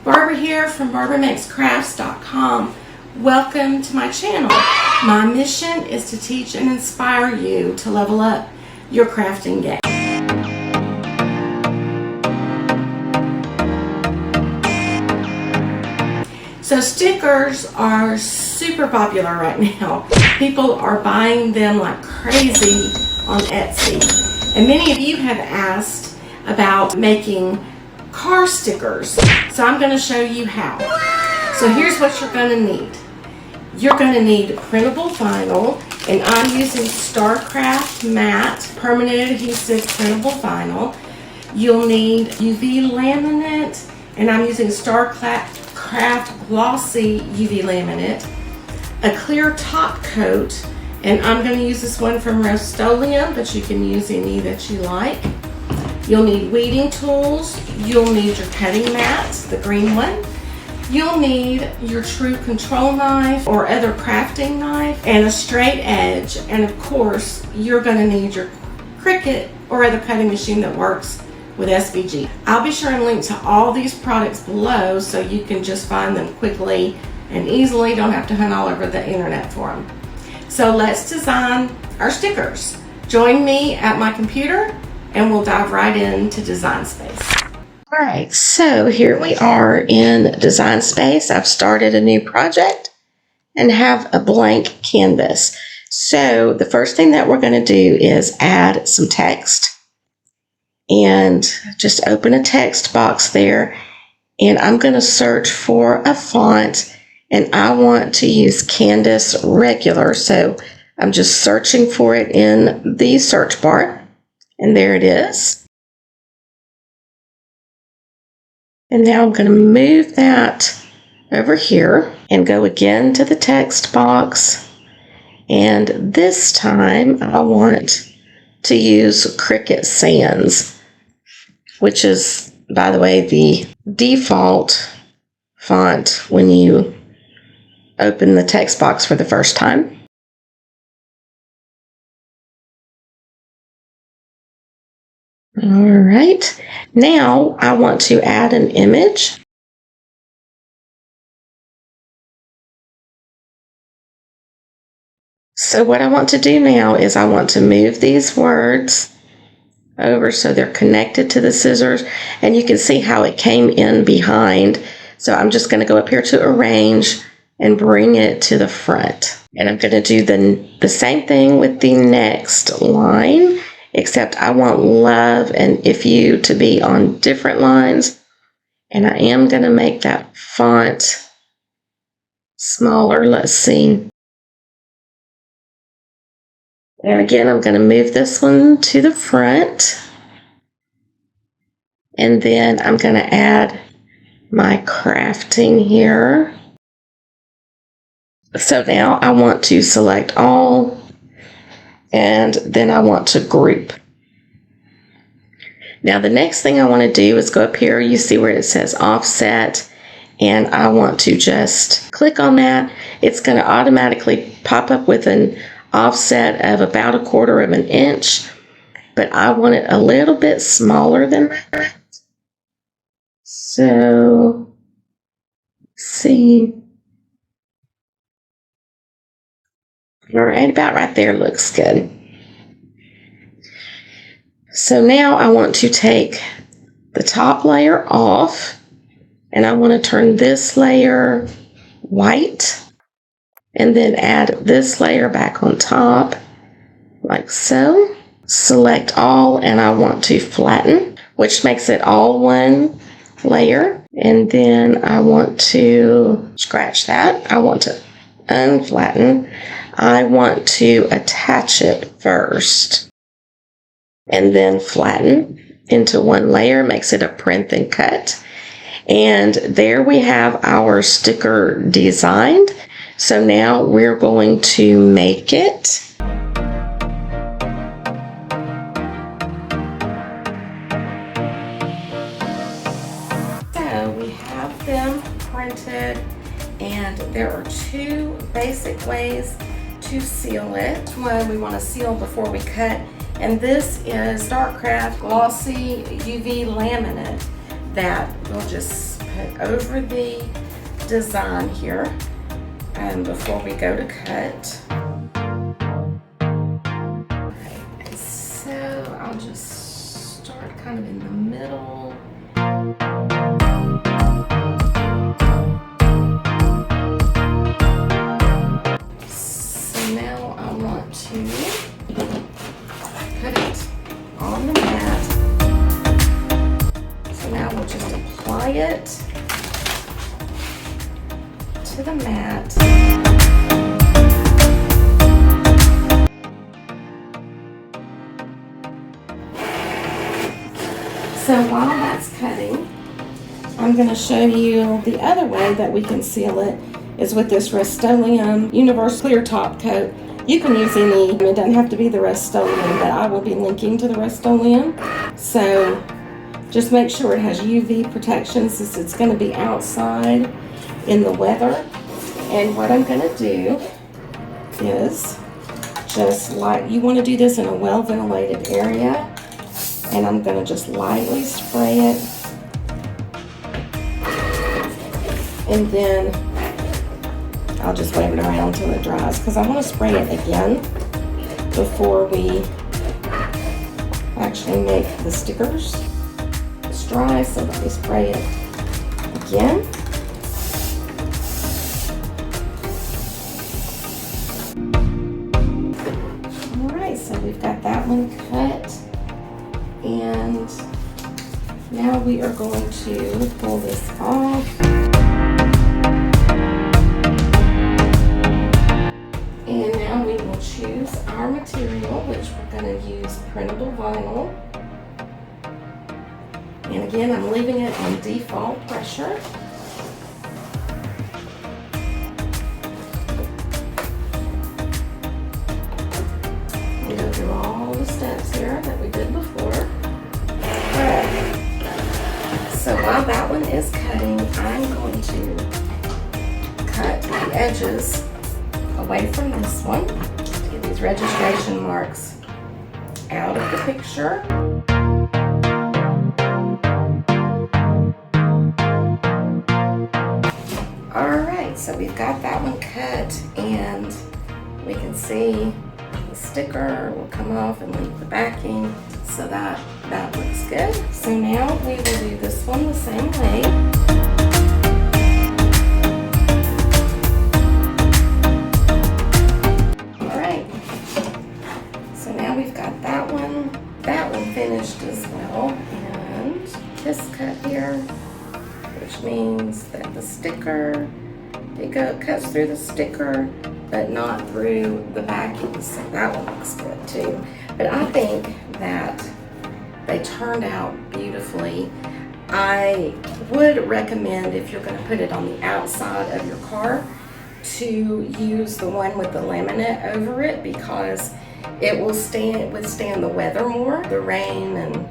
Barbara here from BarbaraMakesCrafts.com. Welcome to my channel. My mission is to teach and inspire you to level up your crafting game. So stickers are super popular right now. People are buying them like crazy on Etsy. And many of you have asked about making car stickers. So I'm going to show you how. So here's what you're going to need. You're going to need printable vinyl, and I'm using Starcraft Matte Permanent Adhesive Printable Vinyl. You'll need UV laminate, and I'm using Starcraft Glossy UV laminate, a clear top coat, and I'm going to use this one from Rust-Oleum, but you can use any that you like. You'll need weeding tools. You'll need your cutting mat, the green one. You'll need your true control knife or other crafting knife and a straight edge. And of course, you're going to need your Cricut or other cutting machine that works with SVG. I'll be sure and link to all these products below so you can just find them quickly and easily. Don't have to hunt all over the internet for them. So let's design our stickers. Join me at my computer and we'll dive right into Design Space. All right, so here we are in Design Space. I've started a new project and have a blank canvas. So the first thing that we're going to do is add some text, and just open a text box there, and I'm going to search for a font, and I want to use Canvas Regular. So I'm just searching for it in the search bar. And there it is. And now I'm going to move that over here and go again to the text box. And this time I want to use Cricut Sans, which is, by the way, the default font when you open the text box for the first time. All right, now I want to add an image. So what I want to do now is I want to move these words over so they're connected to the scissors, and you can see how it came in behind. So I'm just going to go up here to arrange and bring it to the front. And I'm going to do the same thing with the next line, except I want love and if you to be on different lines. And I am going to make that font smaller. Let's see. And again, I'm going to move this one to the front. And then I'm going to add my crafting here. So now I want to select all, and then I want to group. Now the next thing I want to do is go up here. You see where it says offset, and I want to just click on that. It's going to automatically pop up with an offset of about 1/4 of an inch, but I want it a little bit smaller than that. So let's see. All right, about right there looks good. So now I want to take the top layer off, and I want to turn this layer white, and then add this layer back on top, like so. Select all, and I want to flatten, which makes it all one layer. And then I want to scratch that. I want to unflatten. I want to attach it first and then flatten into one layer, makes it a print and cut. And there we have our sticker designed. So now we're going to make it. So we have them printed, and there are two basic ways to seal it. One, we want to seal before we cut, and this is Starcraft Glossy UV Laminate. that we'll just put over the design here before we go to cut. Alright, so I'll just start kind of in the middle. So now I want to put it on the mat. So now we'll just apply it to the mat. So while that's cutting, I'm going to show you the other way that we can seal it is with this Rust-Oleum Universal Clear Top Coat. You can use any, it doesn't have to be the Rust-Oleum, but I will be linking to the Rust-Oleum. So just make sure it has UV protection since it's going to be outside in the weather. And what I'm going to do is just you want to do this in a well-ventilated area. And I'm going to just lightly spray it. And then I'll just wave it around until it dries because I want to spray it again before we actually make the stickers. It's dry, so let me spray it again. Alright, so we've got that one cut. And now we are going to pull this off. And now we will choose our material, which we're going to use printable vinyl. And again, I'm leaving it on default pressure. We go through all the steps here that we did before. Alright. So while that one is cutting, I'm going to cut the edges away from this one to get these registration marks out of the picture. Alright, so we've got that one cut and we can see the sticker will come off and leave the backing, so that looks good. So now we will do this one the same way. Alright, so now we've got that one finished as well, and this cut here, which means that the sticker, it cuts through the sticker but not through the backing, so that one looks good too. But I think that they turned out beautifully. I would recommend, if you're going to put it on the outside of your car, to use the one with the laminate over it because it will withstand the weather more, the rain and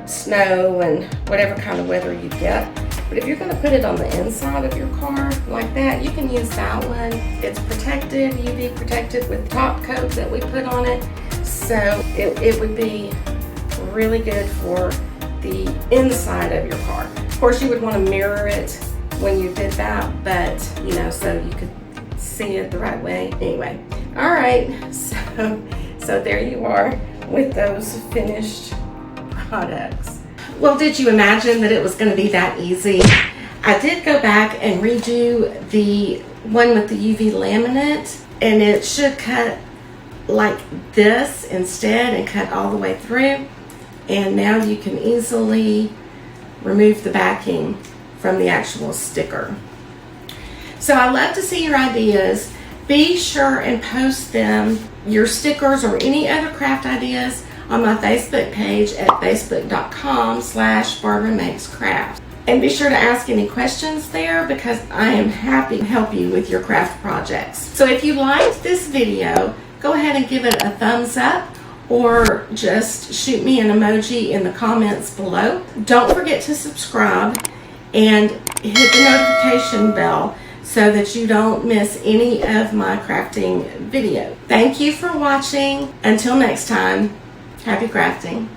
snow and whatever kind of weather you get. But if you're going to put it on the inside of your car like that, you can use that one. It's protected, UV protected with top coat that we put on it. So it would be really good for the inside of your car. Of course, you would want to mirror it when you did that, but you know, so you could see it the right way. Anyway, all right, so there you are with those finished products. Well, did you imagine that it was going to be that easy? I did go back and redo the one with the UV laminate, and it should cut like this instead and cut all the way through. And now you can easily remove the backing from the actual sticker. So I love to see your ideas. Be sure and post them, your stickers or any other craft ideas, on my Facebook page at facebook.com/BarbaraMakesCraft. And be sure to ask any questions there because I am happy to help you with your craft projects. So if you liked this video, go ahead and give it a thumbs up or just shoot me an emoji in the comments below. Don't forget to subscribe and hit the notification bell so that you don't miss any of my crafting videos. Thank you for watching. Until next time, happy crafting.